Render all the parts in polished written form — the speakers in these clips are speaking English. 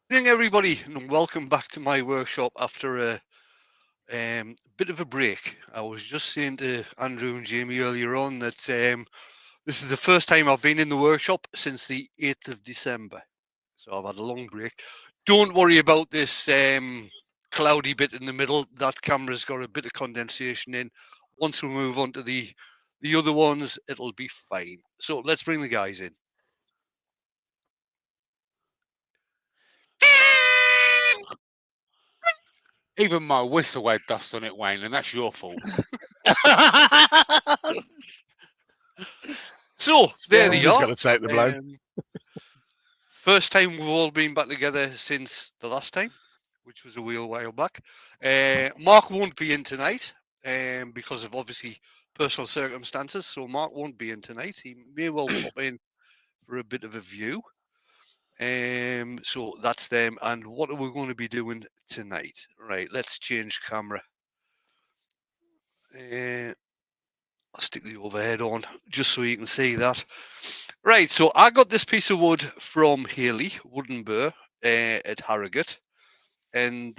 Good evening, everybody, and welcome back to my workshop after a bit of a break. I was just saying to Andrew and Jamie earlier on that this is the first time I've been in the workshop since the 8th of December. So I've had a long break. Don't worry about this cloudy bit in the middle. That camera's got a bit of condensation in. Once we move on to the other ones, it'll be fine. So let's bring the guys in. Even my whistle had dust on it, Wayne, and that's your fault. So there they Who's are. going to take the blame? First time we've all been back together since the last time, which was a while back. Mark won't be in tonight because of obviously personal circumstances. So Mark won't be in tonight. He may well pop in for a bit of a view. So that's them. And what are we going to be doing tonight? Right, let's change camera. I'll stick the overhead on just so you can see that. Right, so I got this piece of wood from Haley Wooden Burr at Harrogate. And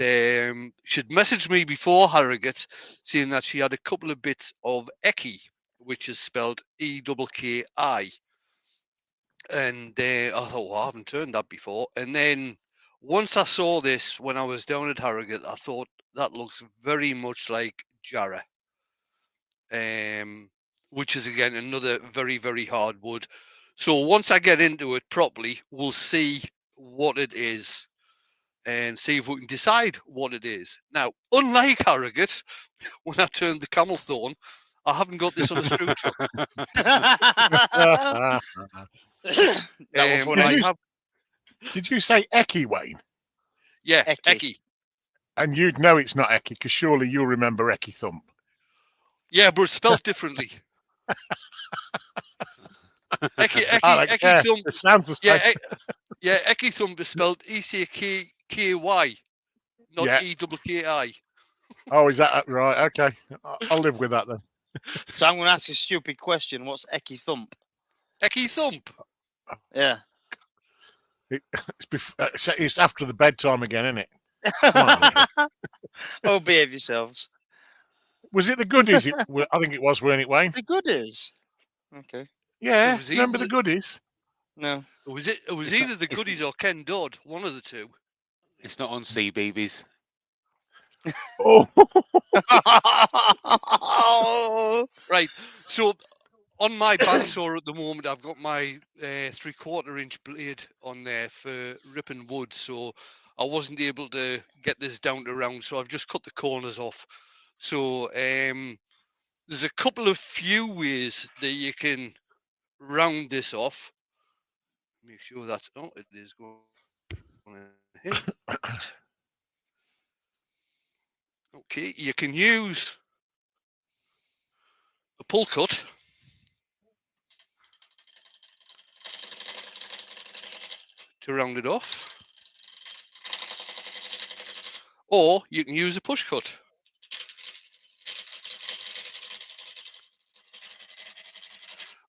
she'd messaged me before Harrogate saying that she had a couple of bits of Eki, which is spelled E-K-K-I. And I thought, well, I haven't turned that before. And then once I saw this when I was down at Harrogate, I thought that looks very much like Jarrah. Which is again another very, very hard wood. So once I get into it properly, we'll see what it is and see if we can decide what it is. Now, unlike Harrogate, when I turned the camel thorn, I haven't got this on a screw truck. Did you say Eki, Wayne? Yeah, Eki. Eki. And you'd know it's not Eki because surely you'll remember Eki Thump. Yeah, but it's spelled differently. Eki Thump. It sounds the same. Yeah, Eki Thump is spelled E-C-K-K-Y, not Yeah. E-K-K-I. Oh, is that right? Okay, I'll live with that then. So I'm going to ask a stupid question. What's Eki Thump? Eki Thump. Yeah. It's after the bedtime again, isn't it? Oh, behave yourselves. Was it the goodies? I think it was, weren't it, Wayne? The goodies. Okay. Yeah, was remember either- the goodies? No. It was It's either not- the goodies or Ken Dodd, one of the two. It's not on CBeebies. Oh, Right. So on my bandsaw at the moment, I've got my 3/4 inch blade on there for ripping wood. So I wasn't able to get this down to round. So I've just cut the corners off. So there's a couple of few ways that you can round this off. Make sure that's, oh, it is going to hit. Okay, you can use a pull cut. To round it off. Or you can use a push cut.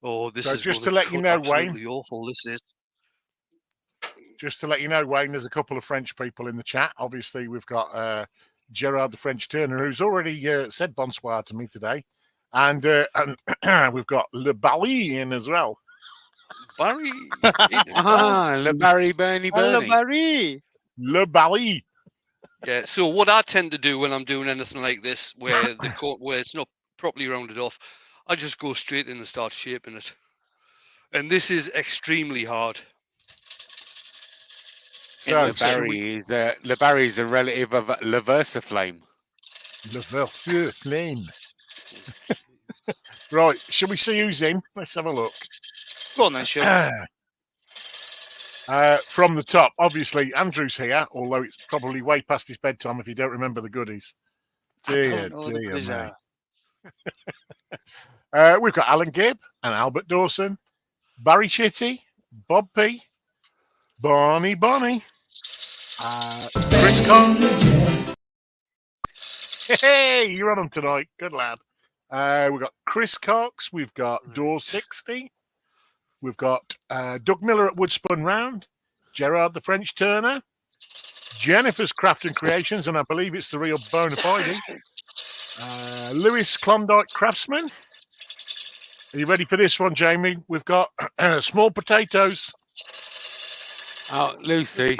Oh, this So is just gonna to let you cut know, absolutely awful. This is. just to let you know, Wayne, there's a couple of French people in the chat. Obviously, we've got Gerard the French Turner, who's already said bonsoir to me today. And we've got Le Bally in as well. Barry. Le Barry Bernie Hello, Bernie. Barry. Le Bally. Yeah. So what I tend to do when I'm doing anything like this, where it's not properly rounded off, I just go straight in and start shaping it. And this is extremely hard. So Le Barry is a relative of Le Versaflame. Le Verseur Flame. Right, shall we see who's in? Let's have a look. Go on then, Sean. From the top, obviously, Andrew's here, although it's probably way past his bedtime if you don't remember the goodies. Dear, dear me. We've got Alan Gibb and Albert Dawson, Barry Chitty, Bob P, Barney Bonnie, Chris Cox. Hey, you're on them tonight. Good lad. We've got Chris Cox. We've got Door 60. We've got Doug Miller at Woodspun Round, Gerard the French Turner, Jennifer's Craft and Creations, and I believe it's the real bona fide. Lewis Klondike Craftsman. Are you ready for this one, Jamie? We've got small potatoes. Oh, Lucy.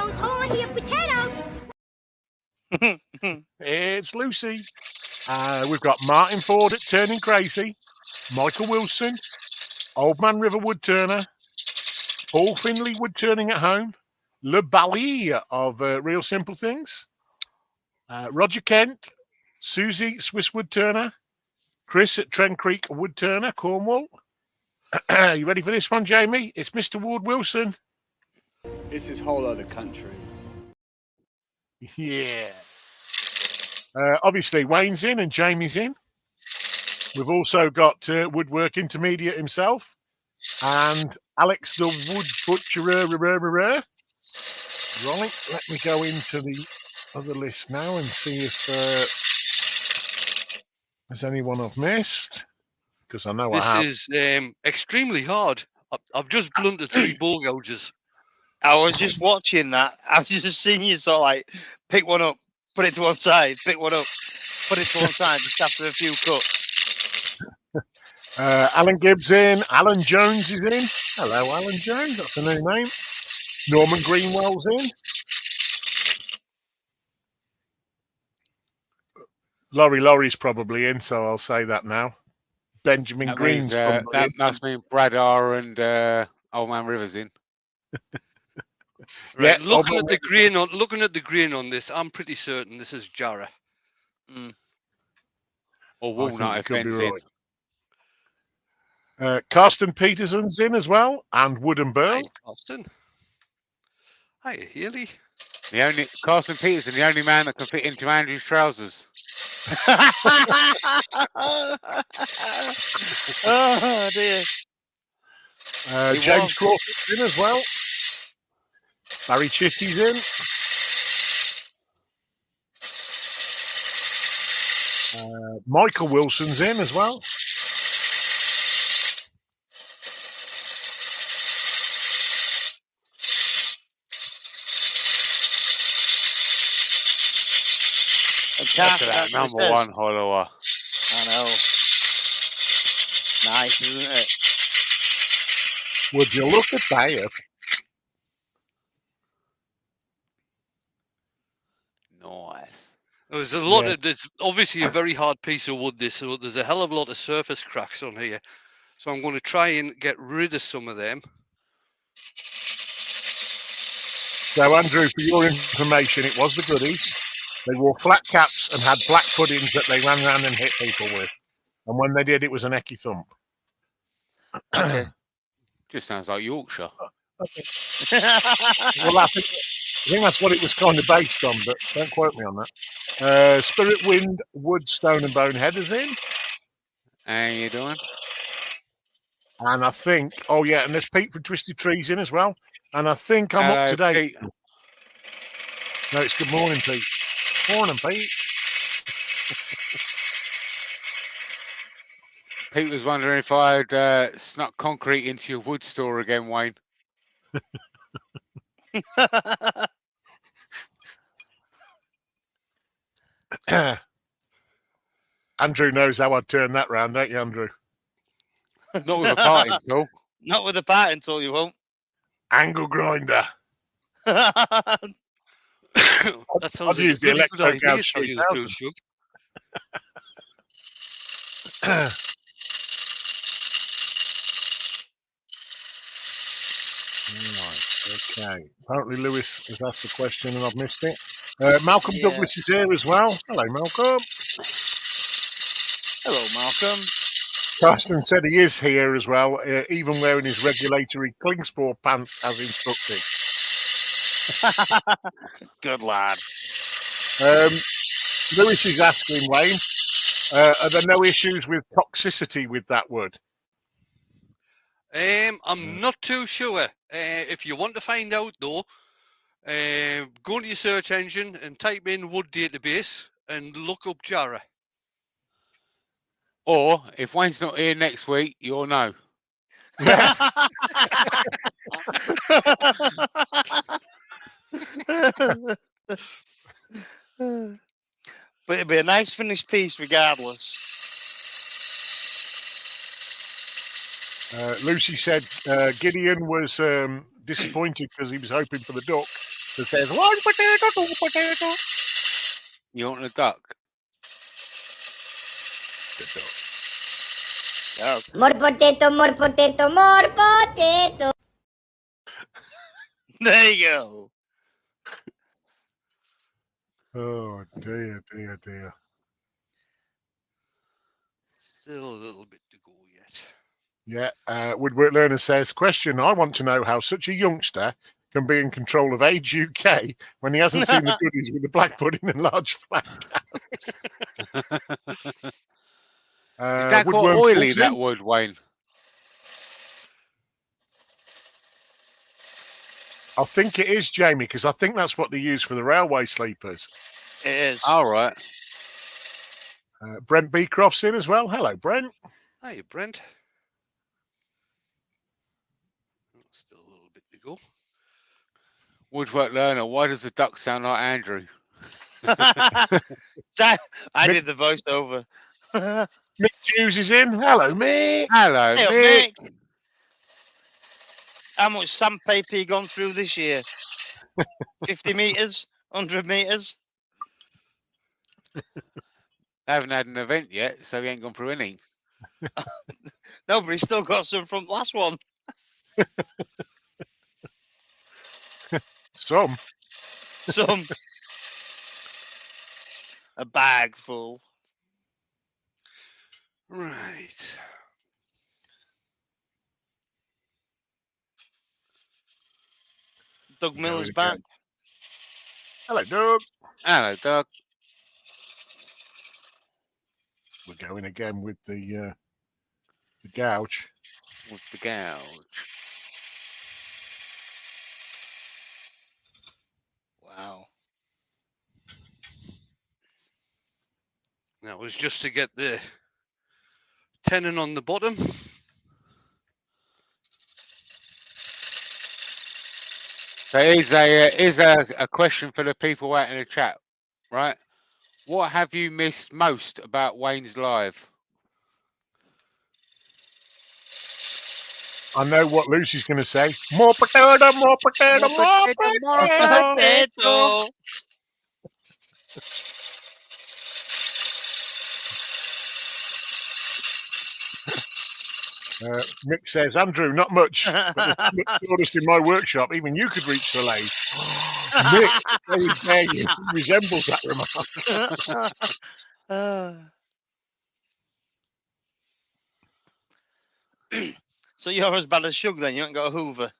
It's Lucy. We've got Martin Ford at Turning Crazy, Michael Wilson, Old Man River Woodturner, Paul Finley Woodturning at Home, Le Bally of Real Simple Things, Roger Kent, Susie Swiss Woodturner, Chris at Trent Creek Woodturner, Cornwall. You ready for this one, Jamie? It's Mr. Ward Wilson. It's this whole other country. Yeah. Obviously, Wayne's in and Jamie's in. We've also got Woodwork Intermediate himself and Alex the Wood Butcherer. Right, let me go into the other list now and see if there's anyone I've missed. Because I know I have. This is extremely hard. I've just blunted 3 ball gouges. I was just watching that. I've just seen you sort of like pick one up, put it to one side, pick one up, put it to one side, just after a few cuts. Alan Gibbs in. Alan Jones is in. Hello, Alan Jones. That's a new name. Norman Greenwell's in. Laurie's probably in, so I'll say that now. Benjamin That Green's means, probably that in. must mean Brad R and Old Man Rivers in. Right, Yeah, looking at the grain on this, I'm pretty certain this is Jarrah. Or I think Walnut you if could be Ben's in. right. Carsten Peterson's in as well, and Wood and Burl. Hi, Carsten. Hi, Healy. Carson Peterson, the only man that can fit into Andrew's trousers. Oh dear. James Crawford's in as well. Barry Chitty's in. Michael Wilson's in as well. Look at that number 1 follower. I know. Nice, isn't it? Would you look at that? Nice. There's a lot of. There's obviously a very hard piece of wood. This, so there's a hell of a lot of surface cracks on here. So I'm going to try and get rid of some of them. So, Andrew, for your information, it was the goodies. They wore flat caps and had black puddings that they ran around and hit people with. And when they did, it was an ecky thump. Okay. Just sounds like Yorkshire. Well, I think that's what it was kind of based on, but don't quote me on that. Spirit Wind, Wood, Stone and Bone Headers in. How you doing? And I think, oh yeah, and there's Pete from Twisted Trees in as well. And I think I'm up to date. Pete. No, it's good morning, Pete. Morning, Pete. Pete was wondering if I'd snuck concrete into your wood store again, Wayne. Andrew knows how I'd turn that round, don't you, Andrew? Not with a parting tool. Not with a parting tool, you won't. Angle grinder. That sounds I'd use the like a really good Electro idea, Gouge to tell you the 3000. truth, Shug. Right, okay. Apparently Lewis has asked the question and I've missed it. Malcolm Yeah. Douglas is here as well. Hello, Malcolm. Hello, Malcolm. Carsten said he is here as well, even wearing his regulatory Klingspor pants as instructed. Good lad. Lewis is asking, Wayne, are there no issues with toxicity with that wood? I'm not too sure. If you want to find out though, go into your search engine and type in wood database and look up Jarrah. Or if Wayne's not here next week, you'll know. But it'd be a nice finished piece regardless. Lucy said Gideon was disappointed because he was hoping for the duck that says, one potato, two potato. You want the duck? The duck. Yeah. More potato, more potato, more potato. There you go. Oh, dear, dear, dear. Still a little bit to go yet. Yeah, Woodwork Learner says, question, I want to know how such a youngster can be in control of Age UK when he hasn't seen the goodies with the black pudding and large flat caps. Is that quite Woodworm oily, pulls that in. wood, Wayne? I think it is, Jamie, because I think that's what they use for the railway sleepers. It is. All right. Brent Beecroft's in as well. Hello, Brent. Hi, Brent. Still a little bit to go. Woodwork Learner, why does the duck sound like Andrew? I did the voiceover. Mick Hughes is in. Hello, Mick. Hello, Hey, Mick. Mick. How much sandpaper you gone through this year? 50 meters? 100 meters? I haven't had an event yet, so we ain't gone through any. No, but he's still got some from last one. Some. Some. A bag full. Right. Doug Go Miller's again. back. Hello, Doug. Hello, Doug. We're going again with the gouge. With the gouge. Wow. That was just to get the tenon on the bottom. So here's a question for the people out in the chat, right? What have you missed most about Wayne's Live? I know what Lucy's going to say. More potato, more potato, more potato. Potato. Mick says, Andrew, not much, but there's too much sawdust in my workshop. Even you could reach the lathe. Mick, very dare you, resembles that remark. So you're as bad as Shug then? You ain't got a Hoover?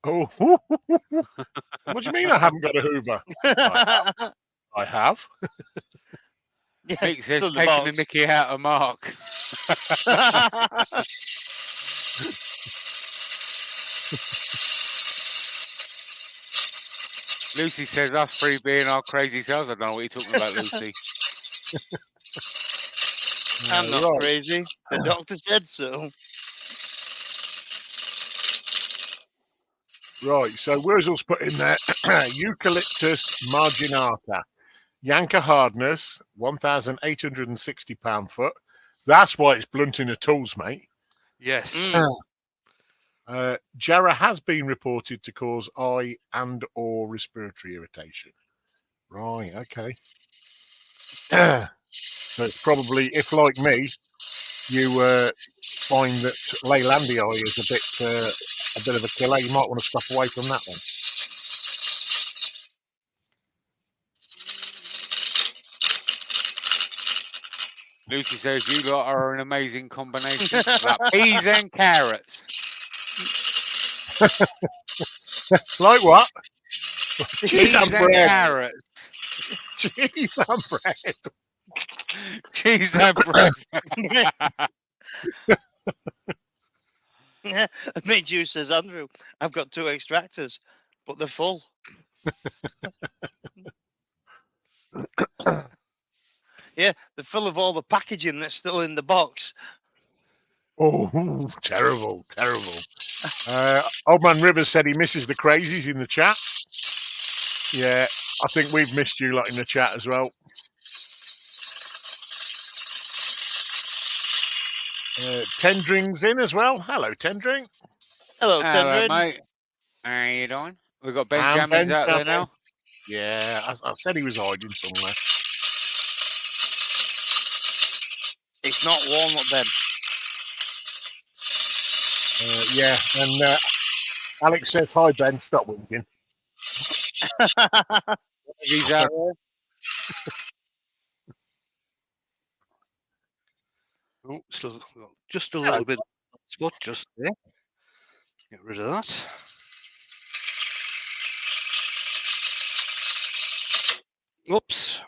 Oh, what do you mean I haven't got a Hoover? I have. Yeah, Mick says still the taking the box. Mickey out of Mark. Lucy says us three being our crazy selves. I don't know what you're talking about, Lucy. I'm not Right. crazy. The doctor said so. Right, so Wurzel's put in there Eucalyptus marginata, Yanker hardness, 1,860 pound-foot. That's why it's blunting the tools, mate. Yes. Jarrah has been reported to cause eye and or respiratory irritation. Right, okay. So it's probably, if like me, you find that Leylandii is a bit of a killer, you might want to step away from that one. Lucy says you lot are an amazing combination, like peas and carrots. Like what? Peas Cheese and and bread. carrots. Cheese and bread. Cheese and bread. Mick Juice says, Andrew, I've got 2 extractors, but they're full. Yeah, they're full of all the packaging that's still in the box. Oh, terrible, terrible. Old Man Rivers said he misses the crazies in the chat. Yeah, I think we've missed you lot in the chat as well. Tendring's in as well. Hello, Tendring. Hello, Hello, Tendrin. mate. How you doing? We've got And Benjamin's out there Benjamin. now. Yeah, I said he was hiding somewhere. It's not warm up, Ben. Yeah, and Alex says, hi, Ben. Stop winking. He's out there. Oh, still got just a little bit of spot just there. Get rid of that. Oops.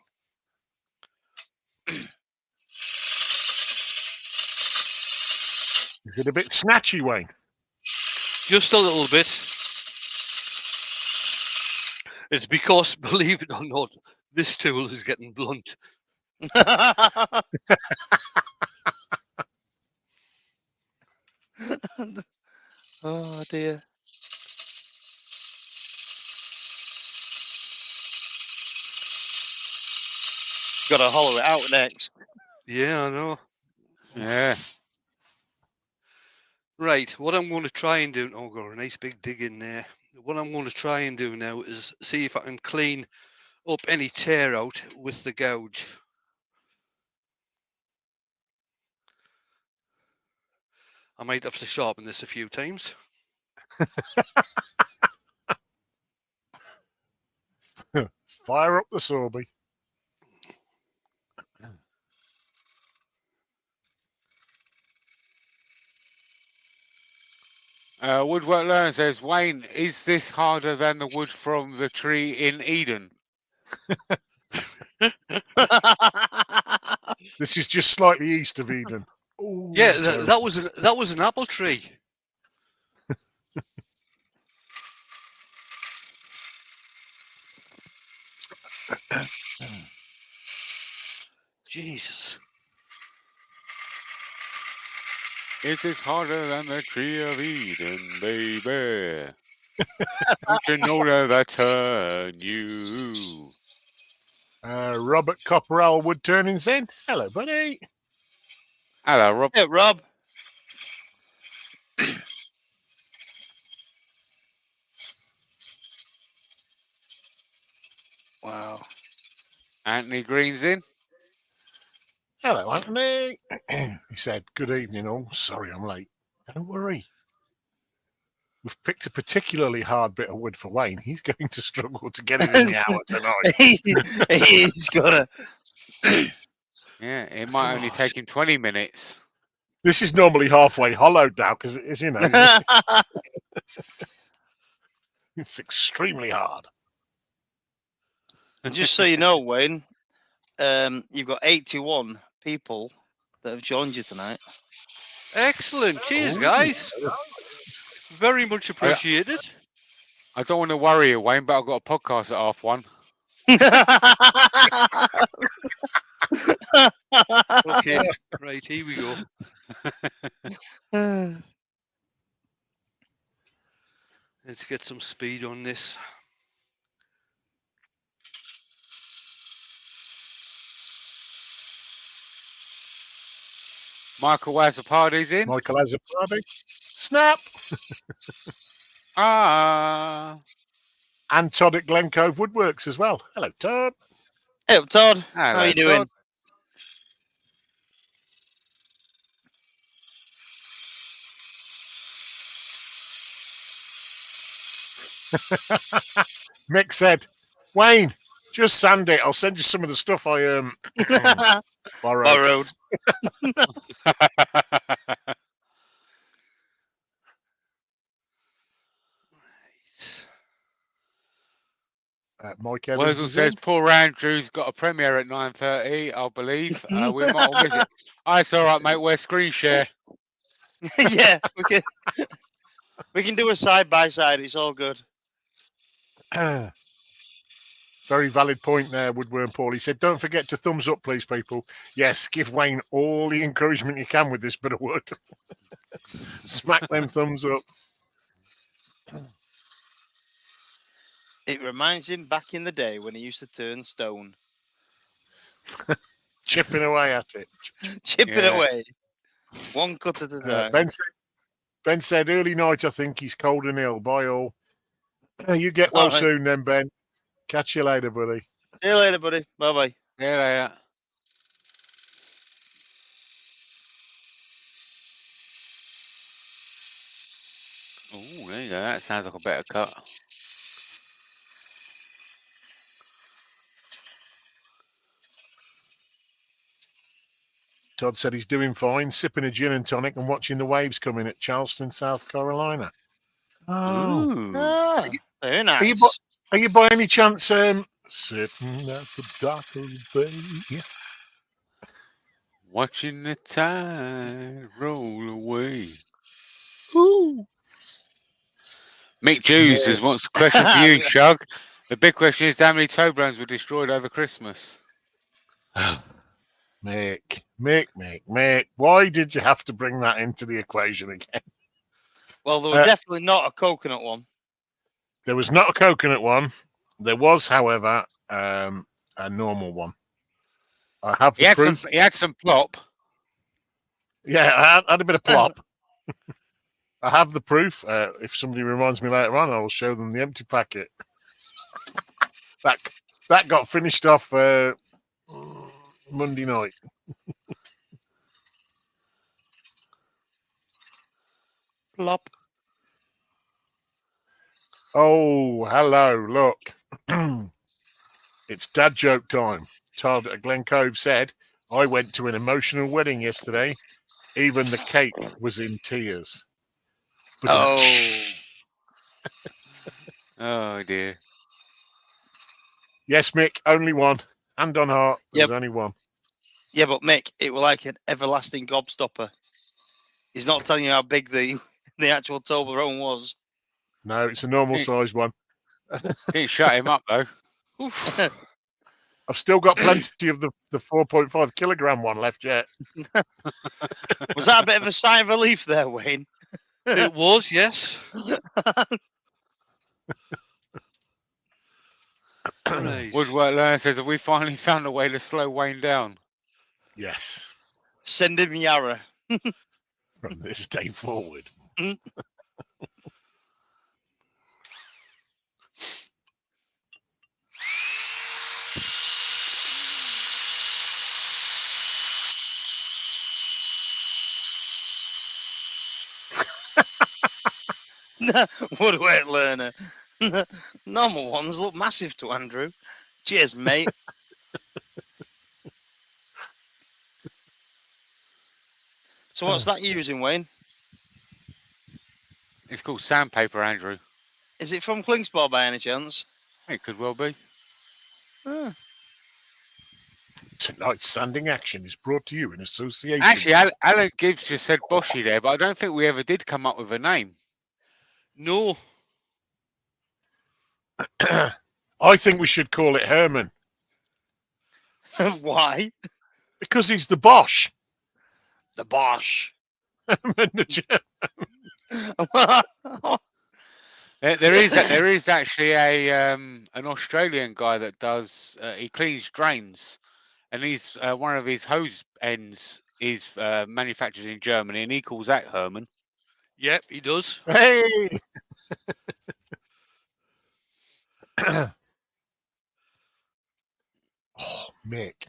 Is it a bit snatchy, Wayne? Just a little bit. It's because, believe it or not, this tool is getting blunt. Oh dear. Got to hollow it out next. Yeah, I know. Yeah. Right, what I'm going to try and do... Oh, got a nice big dig in there. What I'm going to try and do now is see if I can clean up any tear out with the gouge. I might have to sharpen this a few times. Fire up the Sorby. Woodwork Learner says, Wayne, is this harder than the wood from the tree in Eden? This is just slightly east of Eden. Ooh, Yeah, terrible. that was an apple tree. Jesus. Is this harder than the tree of Eden, baby? Don't you know that I turn you? Robert Copperell Woodturning-Wednesday. Hello, buddy. Hello, Rob. Yeah, Rob. Wow. Anthony Green's in. Hello, Anthony. He said, good evening all. Sorry I'm late. Don't worry. We've picked a particularly hard bit of wood for Wayne. He's going to struggle to get it in the hour tonight. He's got to. Yeah, it might only take him 20 minutes. This is normally halfway hollowed now because it is, you know, it's extremely hard. Just so you know, Wayne, you've got 81 people that have joined you tonight. Excellent. Cheers, guys. Very much appreciated. I don't want to worry you, Wayne, but I've got a podcast at 1:30. Okay, right, here we go. Let's get some speed on this. Michael Wazapardi's in. Michael has a party. Snap. And Todd at Glen Cove Woodworks as well. Hello, Todd. Hey, Todd. Hello, How are you doing? Todd. Mick said, Wayne, just sand it. I'll send you some of the stuff I borrowed. Mike Evans Wurzel is says in. poor Andrew's got a premiere at 9:30, I believe. We might all miss it. It's all right, mate. We're screen share. Yeah, we can do a side by side. It's all good. Very valid point there, Woodworm Paul. He said, don't forget to thumbs up, please, people. Yes, give Wayne all the encouragement you can with this bit of wood. Smack them thumbs up. It reminds him back in the day when he used to turn stone. Chipping away at it. Chipping Yeah. away. One cut at a time. Ben said early night, I think he's cold and ill. Bye all. You get well All right. soon then, Ben. Catch you later, buddy. See you later, buddy. Bye bye. There they are. Oh, there you go. That sounds like a better cut. Todd said he's doing fine, sipping a gin and tonic and watching the waves come in at Charleston, South Carolina. Oh. Ooh. Ah, very Are nice. you by any chance sitting at the dock of the bay? Watching the tide roll away. Ooh. Mick Jews has wants a question for you, Shug. The big question is how many Toblerones were destroyed over Christmas? Mick. Why did you have to bring that into the equation again? Well, there was definitely not a coconut one. There was not a coconut one. There was, however, a normal one. I have the proof. He had some plop. Yeah, I had a bit of plop. I have the proof. If somebody reminds me later on, I will show them the empty packet. That got finished off Monday night. Plop. Oh, hello, look. It's dad joke time. Todd at Glen Cove said, I went to an emotional wedding yesterday. Even the cake was in tears. Oh. Oh dear. Yes, Mick, only one. Hand on heart, there's only one. Yeah, but Mick, it was like an everlasting gobstopper. He's not telling you how big the actual Toblerone was. No, it's a normal size one. Didn't shut him up though. I've still got plenty of the 4.5 kilogram one left yet. Was that a bit of a sigh of relief there, Wayne? It was, yes. Right. Woodwork Learner says, have we finally found a way to slow Wayne down? Yes. Send him Yarra. From this day forward. Woodwork Learner. Normal ones look massive to Andrew. Cheers, mate. So what's that using, Wayne? It's called sandpaper, Andrew. Is it from Klingspor by any chance? It could well be. Ah. Tonight's sanding action is brought to you in association. Actually, Alan Gibbs just said Boshy there, but I don't think we ever did come up with a name. No. I think we should call it Herman. Why? Because he's the Bosch. The Bosch. Herman the There is actually an Australian guy that does he cleans drains, and he's one of his hose ends is manufactured in Germany, and he calls that Herman. Yep, he does. Hey. Oh, Mick.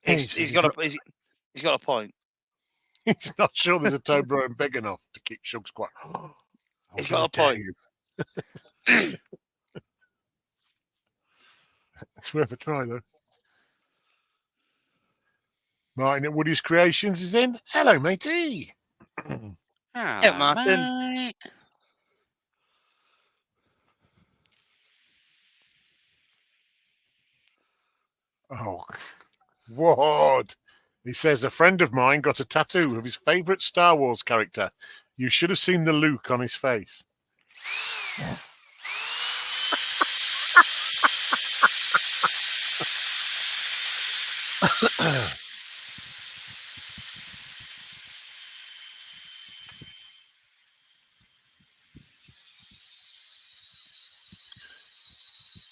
He's got a point. He's not sure there's a Toblerone big enough to keep Shugs quiet. He's got a point. It's worth a try, though. Martin at Woody's Creations is in. Hello, matey. Yeah, Martin. Mate. Oh, what? He says a friend of mine got a tattoo of his favourite Star Wars character. You should have seen the look on his face.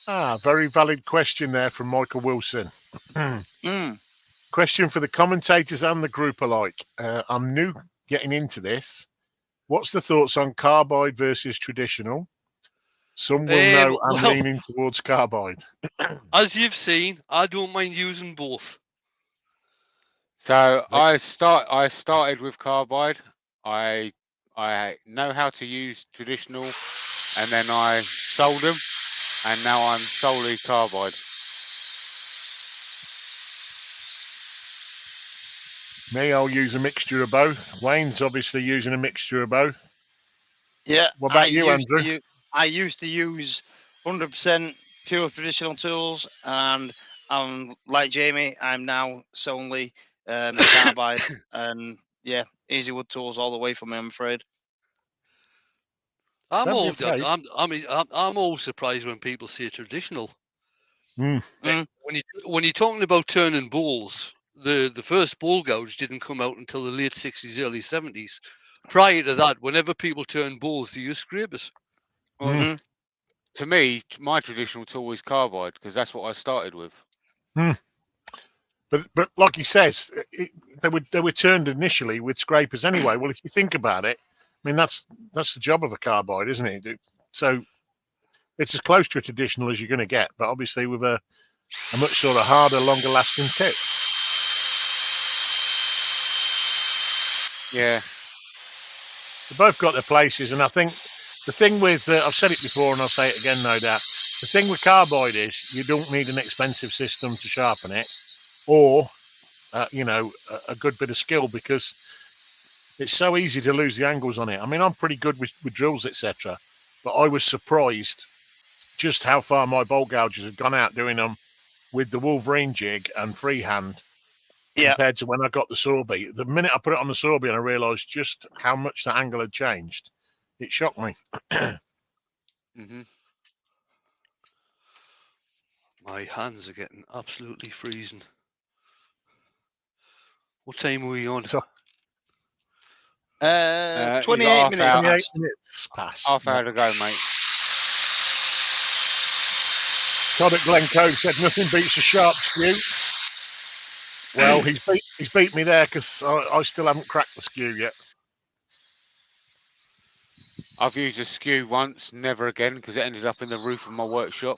Very valid question there from Michael Wilson. Mm. Question for the commentators and the group alike. I'm new getting into this. What's the thoughts on carbide versus traditional? Some will know I'm well- leaning towards carbide. As you've seen, I don't mind using both. So Right. I started with carbide. I know how to use traditional, and then I sold them, and now I'm solely carbide. Me, I'll use a mixture of both. Wayne's obviously using a mixture of both. Yeah. What about you, Andrew? I used to use 100% pure traditional tools, and like Jamie, I'm now solely carbide, and yeah, easy wood tools all the way for me, I'm afraid. I'm Don't be all, afraid. I'm always surprised when people say traditional. Mm. Mm. When you're talking about turning bowls, the first bowl gouge didn't come out until the late 60s, early 70s. Prior to that, whenever people turn bowls, they use scrapers. Well, Mm. to me, my traditional tool is carbide because that's what I started with. But like he says, they were turned initially with scrapers anyway. Well, if you think about it, I mean that's the job of a carbide, isn't it? So it's as close to a traditional as you're going to get, but obviously with a much sort of harder, longer lasting tip. Yeah. They both got their places, and I think the thing with I've said it before and I'll say it again, no doubt. The thing with carbide is you don't need an expensive system to sharpen it, or a good bit of skill, because it's so easy to lose the angles on it. I mean, I'm pretty good with drills, etc., but I was surprised just how far my bolt gouges had gone out doing them with the Wolverine jig and freehand compared to when I got the Sorby. The minute I put it on the Sorby and I realised just how much the angle had changed, it shocked me. Mm-hmm. My hands are getting absolutely freezing. What time are we on? So, 28 minutes 28 past. minutes past. Half hour to go, mate. Todd at Glencoe said nothing beats a sharp skew. Well, he's beat me there because I still haven't cracked the skew yet. I've used a skew once, never again, because it ended up in the roof of my workshop.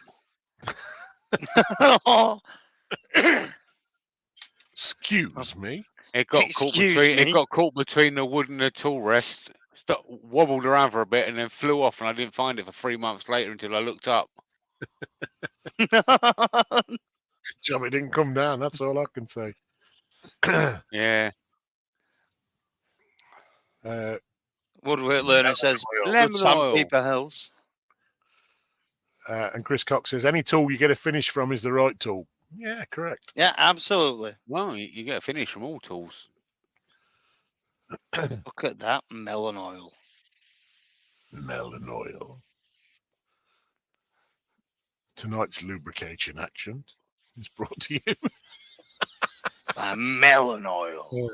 Excuse me. It got caught between the wood and the tool rest. Wobbled around for a bit and then flew off, and I didn't find it for 3 months later until I looked up. Job it didn't come down. That's all I can say. Yeah. Woodwork Learner says, Lemon good oil. sandpaper helps. And Chris Cox says, any tool you get a finish from is the right tool. Yeah, correct. Yeah, absolutely. Well, you get a finish from all tools. Look at that melon oil. Melon oil. Tonight's lubrication action is brought to you by melon oil.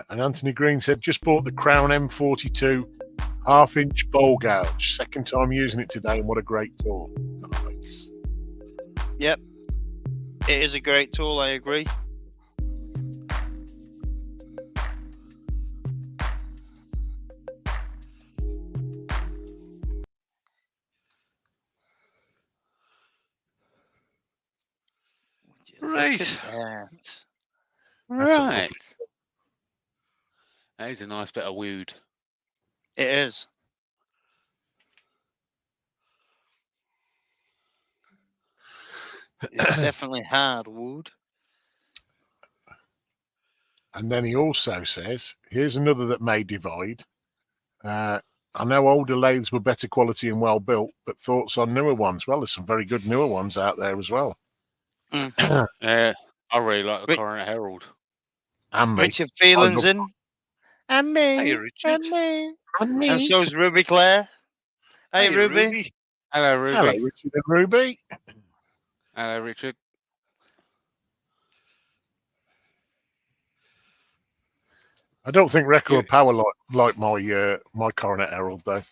And Anthony Green said, just bought the Crown M42 half-inch bowl gouge. Second time using it today, and what a great tool. Nice. Yep. It is a great tool, I agree. Right. Right. That is a nice bit of wood. It is. It's definitely hard wood. And then he also says, here's another that may divide. I know older lathes were better quality and well built, but thoughts on newer ones? Well, there's some very good newer ones out there as well. Yeah, I really like the Coronet Herald. And me. Richard Phelan's in. And me. Hey, Richard. And me. And so's Ruby Claire. Hey, Hey, Ruby. Hello, Ruby. Hello, Richard and Ruby. Hello, Richard. I don't think record power like my my Coronet Herald though.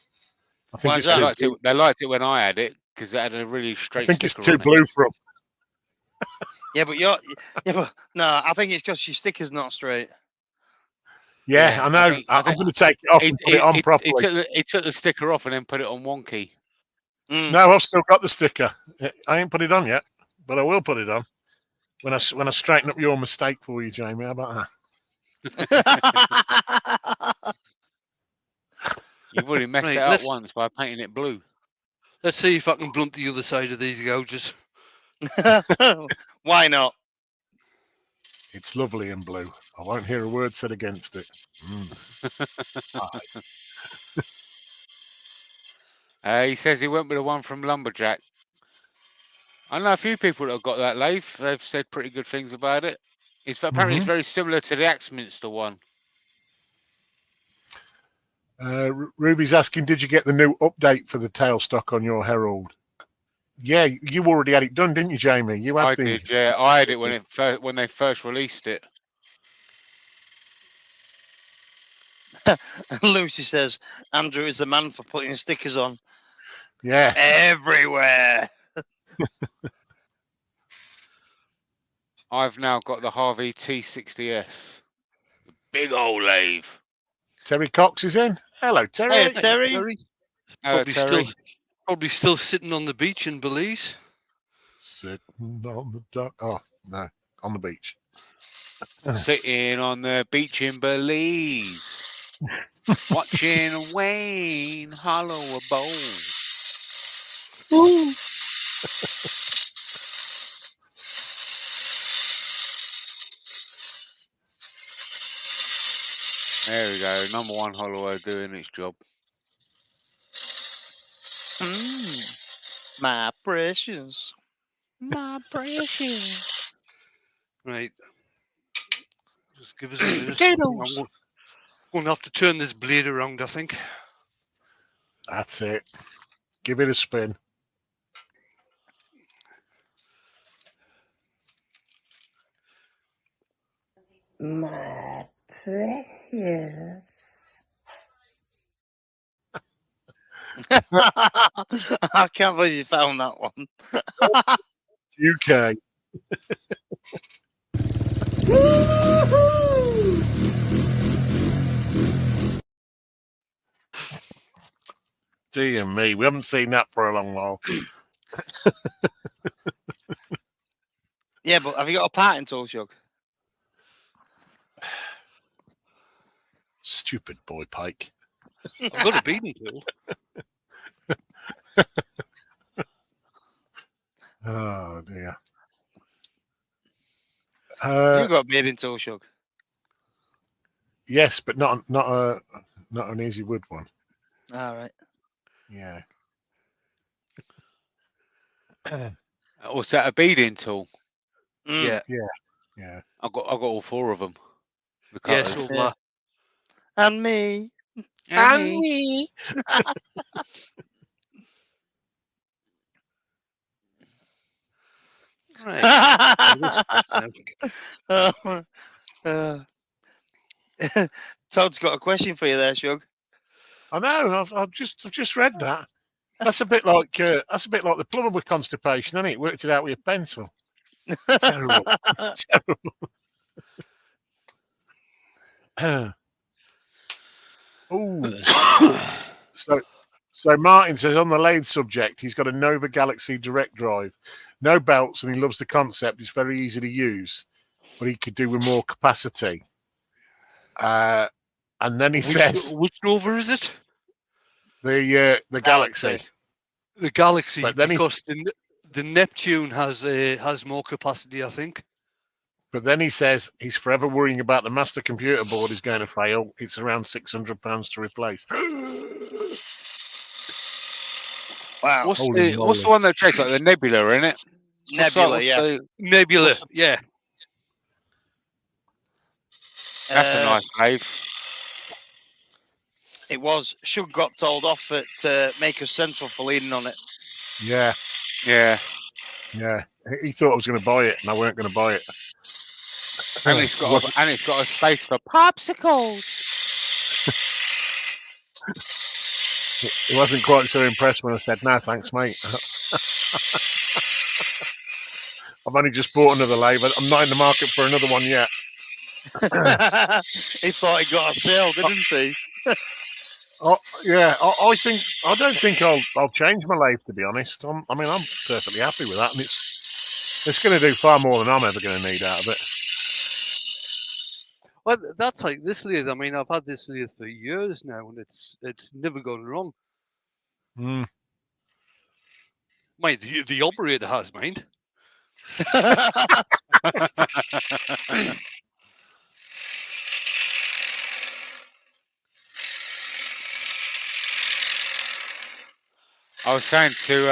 I think Why it's is too. that? They liked it when I had it because it had a really I straight think it's sticker too on it. blue for 'em. Yeah, but no, I think it's because your sticker's not straight. Yeah, Yeah, I I know. think- I'm going to take it off and put it on properly. He took the sticker off and then put it on wonky. Mm. No, I've still got the sticker. I ain't put it on yet, but I will put it on when I straighten up your mistake for you, Jamie. How about that? You've already messed Right, it up let's- once by painting it blue. Let's see if I can blunt the other side of these gouges. Why not? It's lovely in blue. I won't hear a word said against it. Nice. He says he went with the one from Lumberjack. I know a few people that have got that lathe. They've said pretty good things about it. Apparently it's very similar to the Axminster one. Ruby's asking, did you get the new update for the tailstock on your Herald? Yeah, you already had it done, didn't you, Jamie? You had I did, yeah. I had it when they first released it. Lucy says Andrew is the man for putting stickers on. Yes. Everywhere. I've now got the Harvey T60S. The big old lathe. Terry Cox is in. Hello, Terry. Hey, Terry. Hello, Terry. Probably still sitting on the beach in Belize. Sitting on the dock. Oh, no, on the beach. Sitting on the beach in Belize. Watching Wayne hollow a bowl. There we go. #1 hollower doing its job. My precious. My precious. Right. Just give us a minute. Potatoes. I'm going to have to turn this blade around, I think. That's it. Give it a spin. My precious. I can't believe you found that one. UK. Dear me, we haven't seen that for a long while. Yeah, but have you got a parting tool, Shug? Stupid boy, Pike. I've got a beating tool. Oh dear. You got a bearding tool, Shug? Yes, but not an easy wood one. All right. Yeah. What's that? A beading tool? Yeah. Yeah. I got all 4 of them. The Yeah, cutters. so Yeah. And me. And me. Right. Todd's got a question for you there, Shug. I know. I've just read that. That's a bit like the plumber with constipation, isn't it? Worked it out with a pencil. Terrible. Terrible. Oh. So Martin says on the lathe subject, he's got a Nova Galaxy direct drive, no belts, and he loves the concept. It's very easy to use, but he could do with more capacity. And then he says, which Nova is it? The Galaxy. The Galaxy, But then because the Neptune has more capacity, I think. But then he says he's forever worrying about the master computer board is going to fail. It's around £600 to replace. Wow. What's the one that checks like the Nebula, isn't it? Nebula, yeah. Nebula, yeah. That's a nice lathe. It was. Shug got told off at Maker Central for leaning on it. Yeah. Yeah. Yeah. He thought I was going to buy it, and I weren't going to buy it. And it's got a space for popsicles. He wasn't quite so impressed when I said, "No, thanks, mate." I've only just bought another lathe. I'm not in the market for another one yet. He thought he got a sale, didn't he? Oh, yeah, I don't think I'll change my lathe, to be honest. I'm perfectly happy with that, and it's going to do far more than I'm ever going to need out of it. Well, that's like this lathe. I mean, I've had this lathe for years now, and it's never gone wrong. Mm. Mind the operator has mind. I was saying to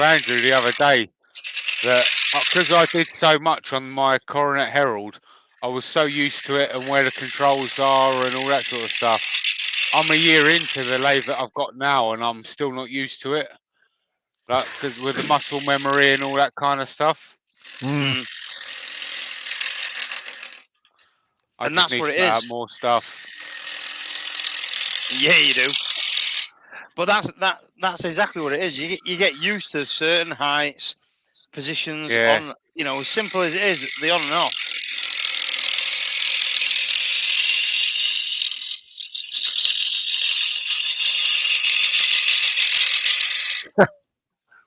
Andrew the other day that because I did so much on my Coronet Herald, I was so used to it and where the controls are and all that sort of stuff. I'm a year into the lathe that I've got now, and I'm still not used to it. Like, because with the muscle memory and all that kind of stuff. Mm. I And just that's need what to it put out is. more stuff. Yeah, you do. But that's exactly what it is. You get used to certain heights, positions Yeah. on, as simple as it is, the on and off.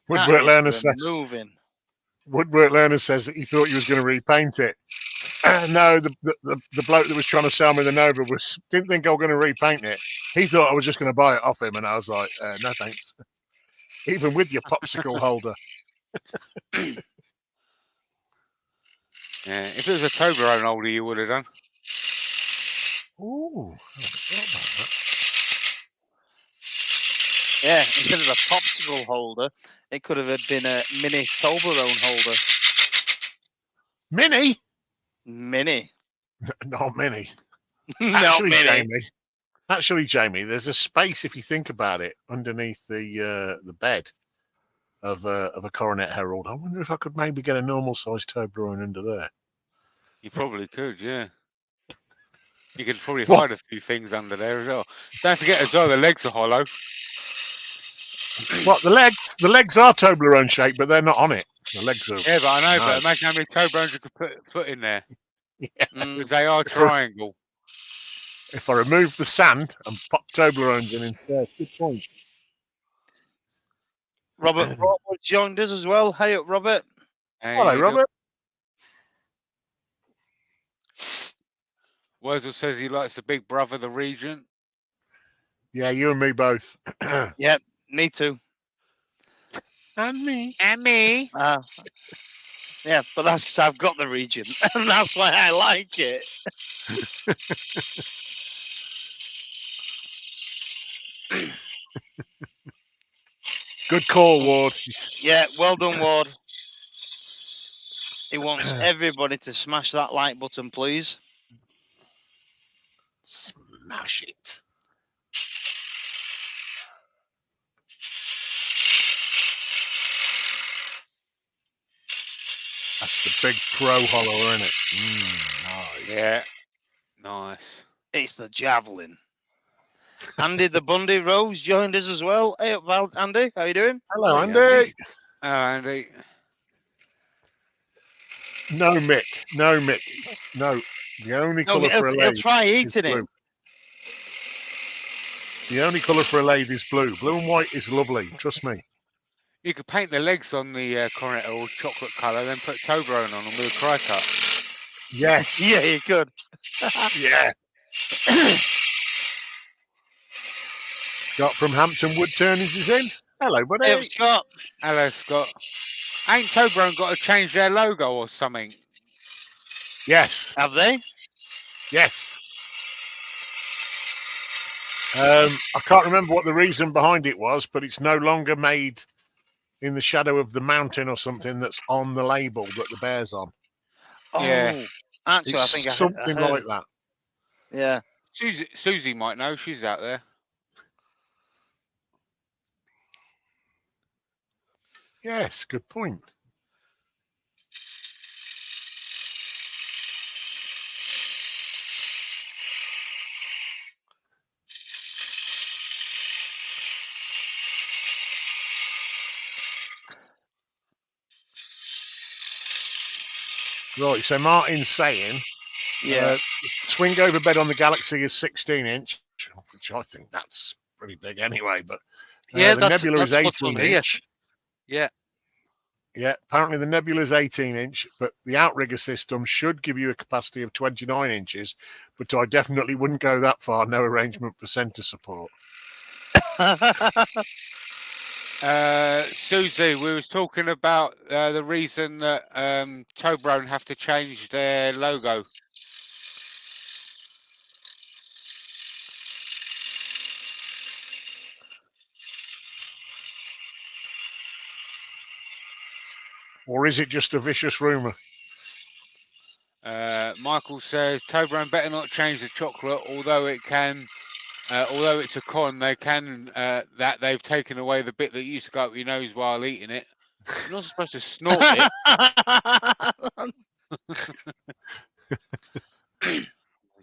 Woodwork Learner says that he thought he was going to repaint it. No, the bloke that was trying to sell me the Nova didn't think I was going to repaint it. He thought I was just going to buy it off him, and I was like, no thanks. Even with your popsicle holder. Yeah. If it was a Toblerone holder, you would have done. Ooh, I never thought about that. Yeah, instead of a popsicle holder, it could have been a mini Toblerone holder. Mini? Mini. Not mini. Not mini. Actually, Jamie, there's a space, if you think about it, underneath the bed of a Coronet Herald. I wonder if I could maybe get a normal sized Toblerone under there. You probably could, yeah. You could probably What? hide a few things under there as well. Don't forget as well, the legs are hollow. What, the legs? The legs are Toblerone shaped, but they're not on it. The legs are. Yeah, but I know. No. But imagine how many Toblerones you could put in there. Yeah. Because they are triangle. If I remove the sand and pop Toblerones in instead. Good point. Robert Broadwood joined us as well. Hey up, Robert. Hello, Robert. Wurzel says he likes the big brother, the Regent. Yeah, you and me both. Yep, me too. And me. And me. Yeah, but that's because I've got the Regent, and that's why I like it. Good call, Ward. Yeah, well done, Ward. He wants everybody to smash that like button, please. Smash it. That's the big pro hollow, isn't it? Nice. Yeah. Nice. It's the javelin. Andy the Bundy Rose joined us as well. Hey up, Andy. How you doing? Hello, Andy. Hello, Andy. No, Mick. No, Mick. No. The only colour for a lathe. He'll try eating it. The only colour for a lathe is blue. Blue and white is lovely. Trust me. You could paint the legs on the Coronet or chocolate colour, then put Toblerone on them with a cry cut. Yes. Yeah, you could. Yeah. Scott from Hampton Woodturnings is in. Hello, buddy. Hey up, Scott. Hello, Scott. Ain't Toblerone got to change their logo or something? Yes. Have they? Yes. I can't remember what the reason behind it was, but it's no longer made in the shadow of the mountain or something that's on the label that the bear's on. Oh, yeah. Actually, It's I think something I heard. like that. Yeah. Susie might know. She's out there. Yes, good point. Right, so Martin's saying Yeah. swing over bed on the Galaxy is 16-inch, which I think that's pretty big anyway. But Yeah, the that's Nebula is what's on here. 18-inch. Yeah. Yeah, apparently the Nebula is 18-inch, but the outrigger system should give you a capacity of 29 inches. But I definitely wouldn't go that far. No arrangement for centre support. Susie, we was talking about the reason that Toblerone have to change their logo. Or is it just a vicious rumour? Michael says Toblerone better not change the chocolate, although it can. Although it's a con, they can that they've taken away the bit that used to go up your nose while eating it. You're not supposed to snort it. I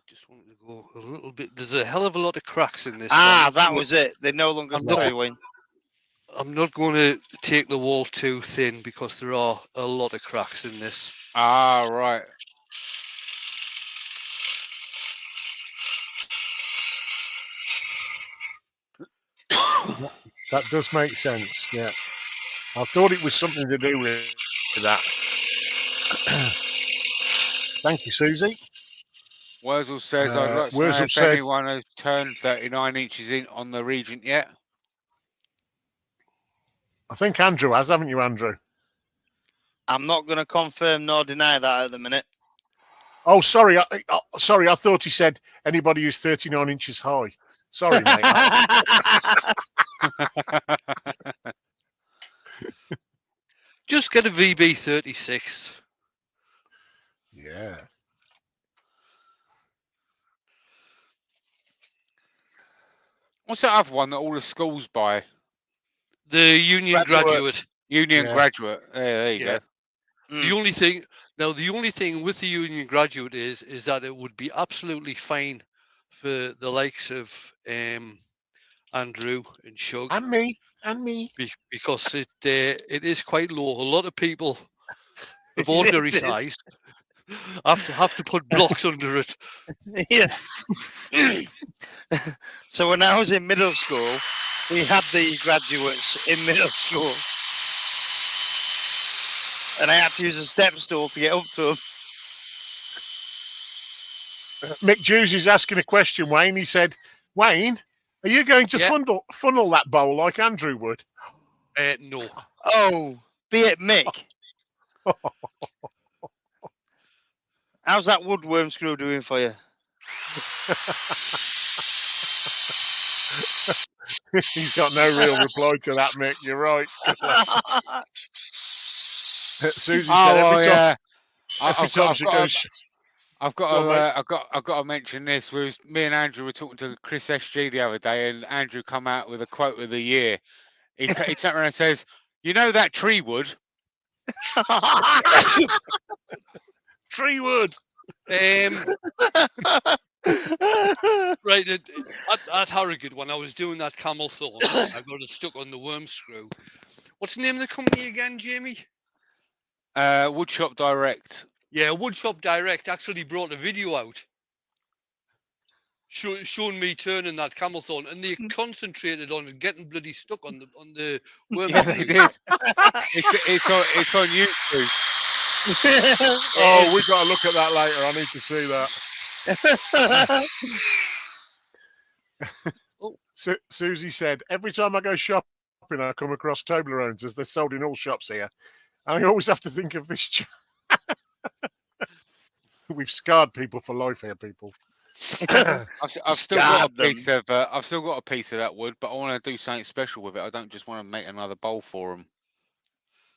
just wanted to go a little bit. There's a hell of a lot of cracks in this. That was it. They no longer. I'm not- Sorry, Wayne. I'm not going to take the wall too thin because there are a lot of cracks in this. Ah, right. That does make sense. Yeah, I thought it was something to do with that. Thank you, Susie. Wurzel says, I'd like to know Wurzel if said- anyone has turned 39 inches in on the Regent yet. I think Andrew has, haven't you, Andrew? I'm not going to confirm nor deny that at the minute. Oh, sorry. Sorry, I thought he said anybody who's 39 inches high. Sorry, mate. Just get a VB36. Yeah. What's that other one that all the schools buy? The Union Graduate. Union Yeah. Graduate. There you Yeah. go. The only thing with the Union Graduate is that it would be absolutely fine for the likes of Andrew and Shug, And me. because it is quite low. A lot of people of ordinary It is. size have to put blocks under it. Yeah. So when I was in middle school, we had the graduates in middle school, and I had to use a step stool to get up to them. Mick Jews is asking a question, Wayne. He said, Wayne, are you going to Yeah. funnel that bowl like Andrew would? No. Oh, be it Mick. How's that woodworm screw doing for you? He's got no real reply to that, Mick. You're right. Susie said every time. Yeah. Every time she goes. I've got to mention this. Me and Andrew were talking to Chris SG the other day, and Andrew come out with a quote of the year. He turned around and says, "You know that tree wood." Tree wood. Right, at Harrogate, when I was doing that camel thorn, I got it stuck on the worm screw. What's the name of the company again, Jamie? Woodshop Direct. Yeah, Woodshop Direct actually brought a video out showing me turning that camel thorn, and they concentrated on it getting bloody stuck on the worm. Yeah, they did. It's on YouTube. Oh, we've got to look at that later. I need to see that. Susie said, every time I go shopping, I come across Toblerones, as they're sold in all shops here. And I always have to think of this. We've scarred people for life here, people. I've still got a piece of that wood, but I want to do something special with it. I don't just want to make another bowl for them.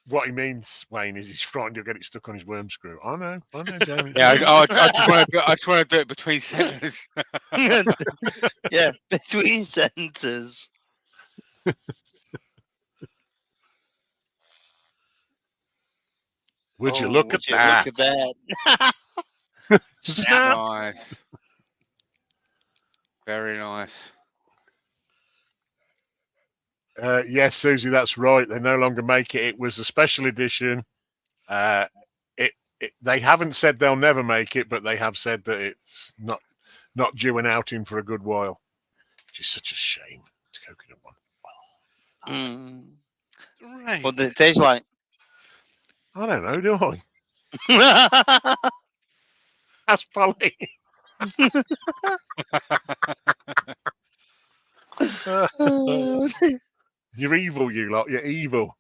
What he means, Wayne, is he's frightened you'll get it stuck on his worm screw. I know, Jamie. Yeah, I just want to do it between sentences. Yeah, between sentences. Would you look at that? Look at that. Snap. Nice. Very nice. Yes, Susie, that's right. They no longer make it. It was a special edition. they haven't said they'll never make it, but they have said that it's not due an outing for a good while, which is such a shame. It's coconut one. Right. What does it taste like? I don't know, do I? That's Polly. You're evil, you lot. You're evil.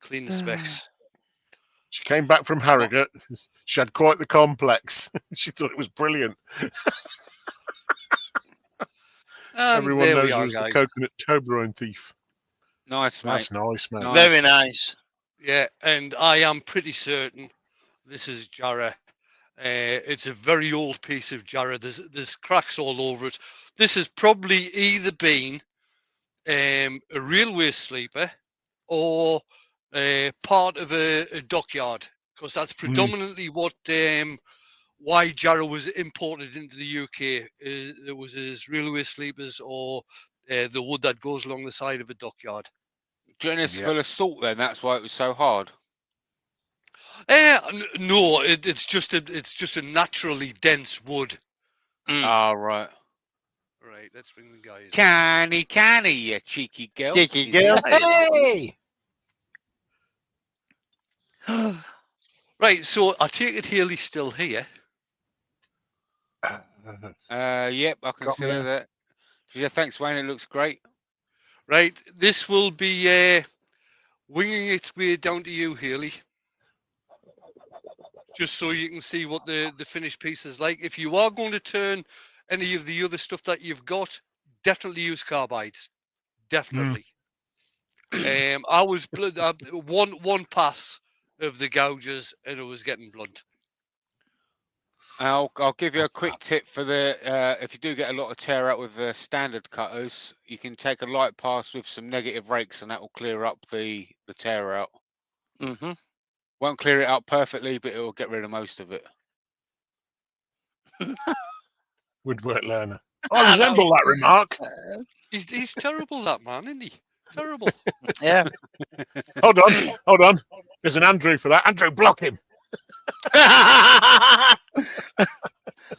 Clean the specs. She came back from Harrogate. She had quite the complex. She thought it was brilliant. Everyone there we knows her are, as the guys. coconut Toblerone thief. Nice, mate. That's nice, mate. Nice. Very nice. Yeah, and I am pretty certain this is Jarrah. It's a very old piece of Jarrah. There's cracks all over it. This has probably either been a railway sleeper or part of a dockyard, because that's predominantly what why Jarrah was imported into the UK. There was his railway sleepers or the wood that goes along the side of a dockyard. Do you think it's Yeah. full of salt then? That's why it was so hard. No, it's just a naturally dense wood. Oh, right. Right, let's bring the guys. Canny, you cheeky girl. Cheeky Is girl. it? Hey! Right, so I take it Haley's still here. Yep, I can Got see me. that. Yeah, thanks, Wayne. It looks great. Right, this will be winging its way down to you, Haley. Just so you can see what the finished piece is like. If you are going to turn any of the other stuff that you've got, definitely use carbides. Definitely. I was one pass of the gouges and it was getting blunt. I'll give you a quick tip for the if you do get a lot of tear out with the standard cutters, you can take a light pass with some negative rakes and that will clear up the tear out. Mm-hmm. Won't clear it out perfectly, but it will get rid of most of it. Woodwork learner. I resemble that remark. He's terrible, that man, isn't he? Terrible. Yeah. Hold on. There's an Andrew for that. Andrew, block him.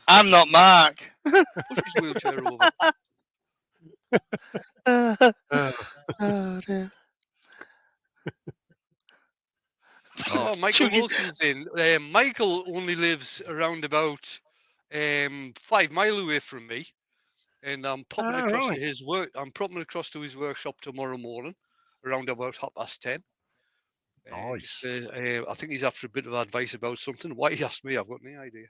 I'm not Mark. Push his wheelchair over. Oh, dear. Oh, Michael Wilson's in. Michael only lives around about 5 miles away from me, and I'm popping across to his work. I'm popping across to his workshop tomorrow morning, around about 10:30. Nice. I think he's after a bit of advice about something. Why he asked me, I've got no idea.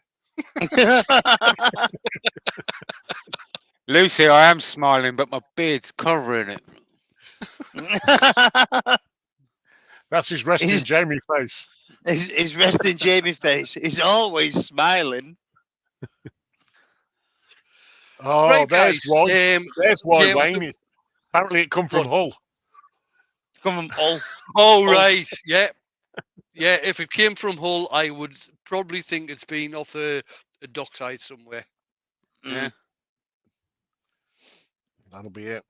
Lucy, I am smiling, but my beard's covering it. That's his resting Jamie face. His resting Jamie face. He's always smiling. Oh, Right, there's guys. why. There's why, yeah, Wayne. Apparently it come from Hull. Come from Hull. Oh, right. Yeah. Yeah, if it came from Hull, I would probably think it's been off a dockside somewhere. Yeah. That'll be it.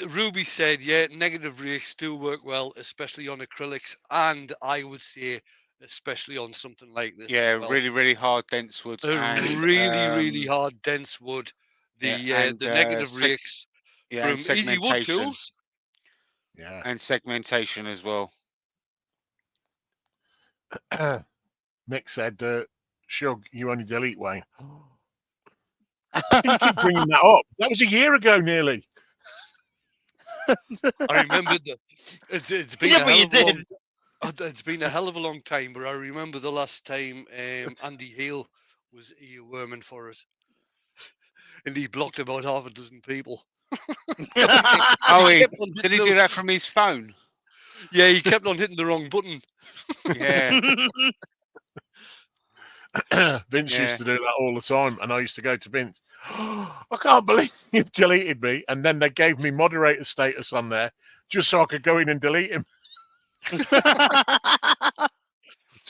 Ruby said, yeah, negative rakes do work well, especially on acrylics, and I would say especially on something like this. Yeah, as well. really, really hard, dense woods. And, really hard, dense wood. The negative rakes from Easy Wood Tools. Yeah. And segmentation as well. Mick said, Shug, you only delete Wayne. You keep bringing that up. That was a year ago nearly. I remember that it's been a hell of a long, it's been a hell of a long time, but I remember the last time Andy Hale was earworming for us, and he blocked about half a dozen people. Oh, did he do that from his phone? Yeah, he kept on hitting the wrong button. Yeah. Vince used to do that all the time, and I used to go to Vince. I can't believe you've deleted me, and then they gave me moderator status on there just so I could go in and delete him. To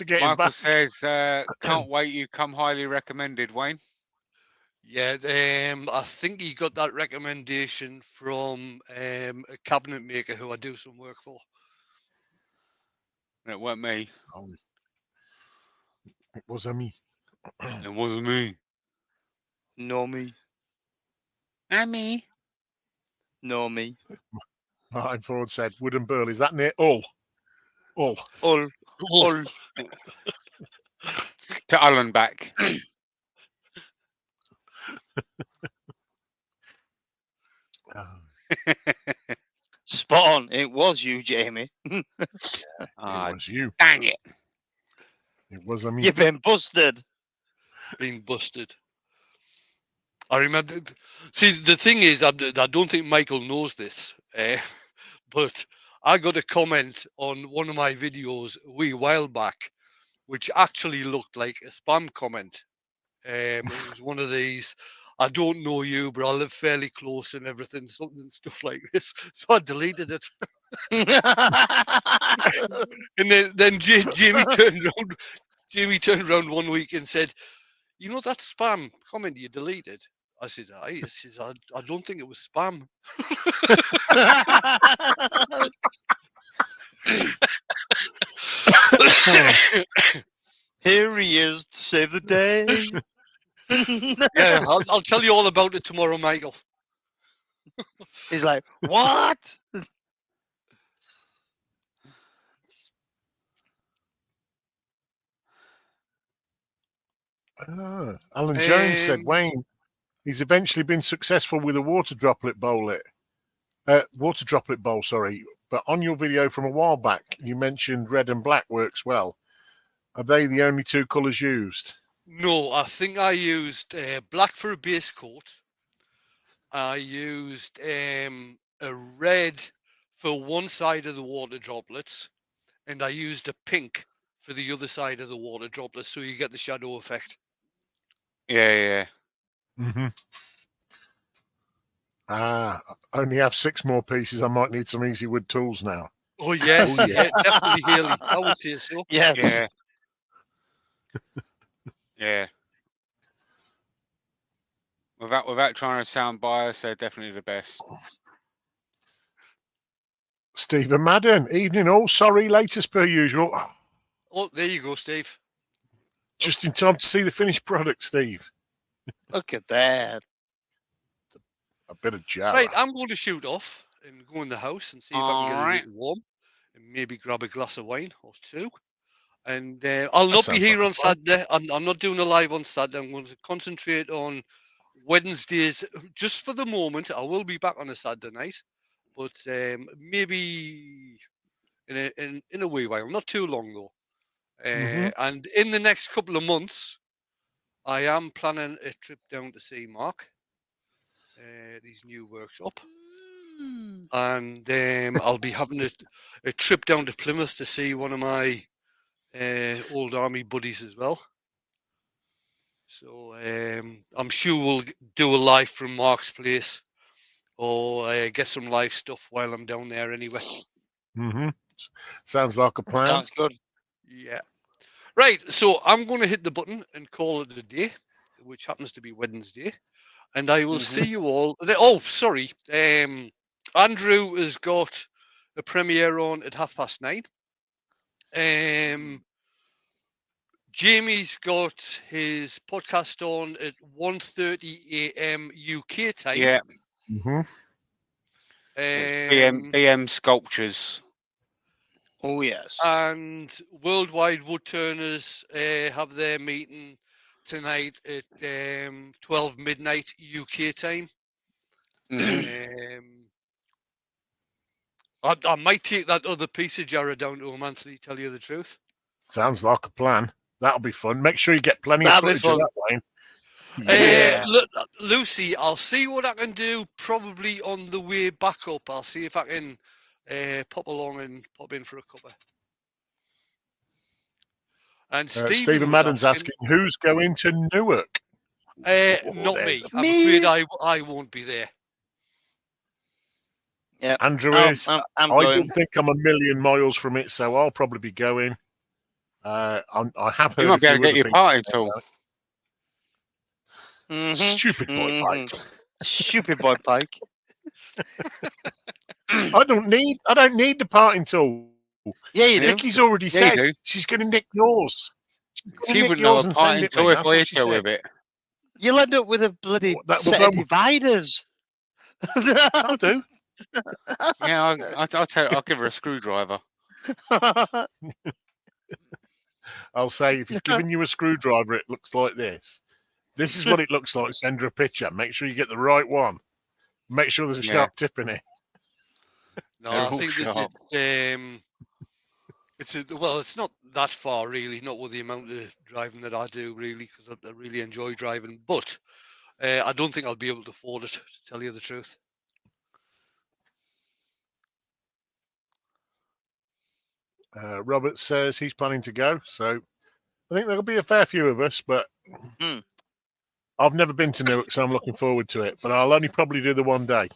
get him Michael back. says, can't wait, you come highly recommended, Wayne. Yeah, I think he got that recommendation from a cabinet maker who I do some work for. It weren't me. Oh, it was a me. It wasn't me. No me. And me. No me. Martin Ford said, Wooden Burl, is that near Hull? Hull. All. All. To Ullen back. Spot on. It was you, Jamie. It was you. Dang it. It was a me. You've been busted. Being busted. I remember. See, the thing is, I don't think Michael knows this, but I got a comment on one of my videos a wee while back, which actually looked like a spam comment. It was one of these, I don't know you, but I live fairly close and everything, something stuff like this. So I deleted it. And then Jamie turned around. Jamie turned around one week and said, "You know that spam comment you deleted?" I said, "Aye." He says, I don't think it was spam." Here he is to save the day. Yeah, I'll tell you all about it tomorrow, Michael. He's like, what? Alan Jones said, Um, Wayne, he's eventually been successful with a water droplet bowl. Sorry. But on your video from a while back, you mentioned red and black works well. Are they the only two colours used? No, I think I used black for a base coat. I used a red for one side of the water droplets, and I used a pink for the other side of the water droplets, so you get the shadow effect. Yeah. Mm-hmm. I only have 6 more pieces. I might need some easy wood tools now. Oh yes, Oh, yeah. yeah, definitely Haley. I would say so. Yes. Yeah. Yeah. Without trying to sound biased, they're definitely the best. Stephen Madden, evening all. Sorry, late as per usual. Oh, there you go, Steve. Just in time to see the finished product, Steve. Look at that. A bit of Java. Right, I'm going to shoot off and go in the house and see if I can get a Alright. little warm, and maybe grab a glass of wine or two. And I'll That not be sounds here like a on plan. Saturday. I'm not doing a live on Saturday. I'm going to concentrate on Wednesdays just for the moment. I will be back on a Saturday night, but maybe in a wee while, not too long though. Mhm. And in the next couple of months, I am planning a trip down to see Mark, his new workshop, and I'll be having a trip down to Plymouth to see one of my old army buddies as well. So I'm sure we'll do a live from Mark's place, or get some live stuff while I'm down there anyway. Mhm. Sounds like a plan. Sounds good. Yeah. Right, so I'm going to hit the button and call it a day, which happens to be Wednesday, and I will see you all. Oh, sorry. Andrew has got a premiere on at 9:30. Jamie's got his podcast on at 1:30 a.m. UK time. Yeah. Mhm. It's BM Sculptures. Oh, yes. And Worldwide Woodturners have their meeting tonight at 12 midnight UK time. I might take that other piece of Jarrah down to him, Anthony, tell you the truth. Sounds like a plan. That'll be fun. Make sure you get plenty That'll of be footage of fun. that, Wayne. Yeah. Look, Lucy, I'll see what I can do probably on the way back up. I'll see if I can pop along and pop in for a cuppa. And Stephen Madden's asking, who's going to Newark? not me. there's I'm afraid I won't be there. Yeah. Andrew I'm is. I'm I going. don't think I'm a million miles from it, so I'll probably be going. I have heard You might be a able few to get other your people party say tool. about it. Stupid boy Pike. Stupid boy Pike. I don't need the parting tool. Yeah, you do. Nikki's already Yeah, you said do. she's going to nick yours. She's gonna She nick wouldn't know yours a and part send it until me. if That's I what hit she her said. with it. You'll end up with a bloody That will set go. of dividers. I'll do. Yeah, I'll give her a screwdriver. I'll say if he's giving you a screwdriver, it looks like this. This is what it looks like. Send her a picture. Make sure you get the right one. Make sure there's a Yeah. sharp tip in it. No, They're I all think that sharp. well, it's not that far really, not with the amount of driving that I do really, because I really enjoy driving. But I don't think I'll be able to afford it, to tell you the truth. Robert says he's planning to go, so I think there'll be a fair few of us. But Hmm. I've never been to Newark, so I'm looking forward to it. But I'll only probably do the one day.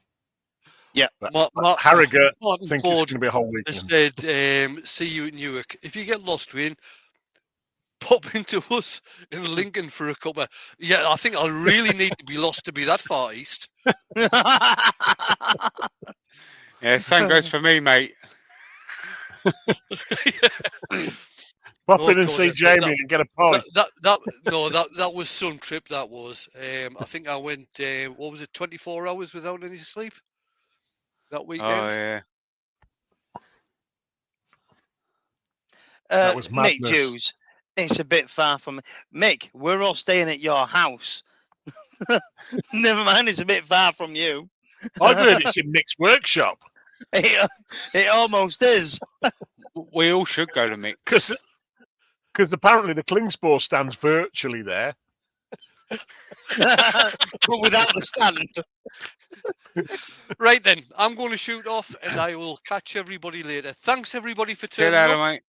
Yeah. But Harrogate Martin think it's Ford going to be a whole has weekend. said, see you at Newark. If you get lost, Wayne, pop into us in Lincoln for a cuppa. Yeah, I think I really need to be lost to be that far east. Yeah, same goes for me, mate. Pop Oh, in and God, see that- Jamie and get a pie. that was some trip. That was. I think I went. What was it? 24 hours without any sleep that weekend. Oh yeah. That was Mick madness. Jews, it's a bit far from me. Mick, we're all staying at your house. Never mind, it's a bit far from you. I've heard it's in Mick's workshop It almost is. We all should go to Mick. because apparently the Klingspor stands virtually there. But without the stand. Right then, I'm going to shoot off, and I will catch everybody later. Thanks everybody for See you turning later, up. mate.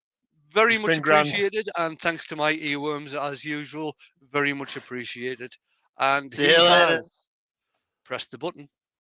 Very It's much been grand. appreciated, and thanks to my earworms as usual. Very much appreciated. And See he you later. has pressed the button.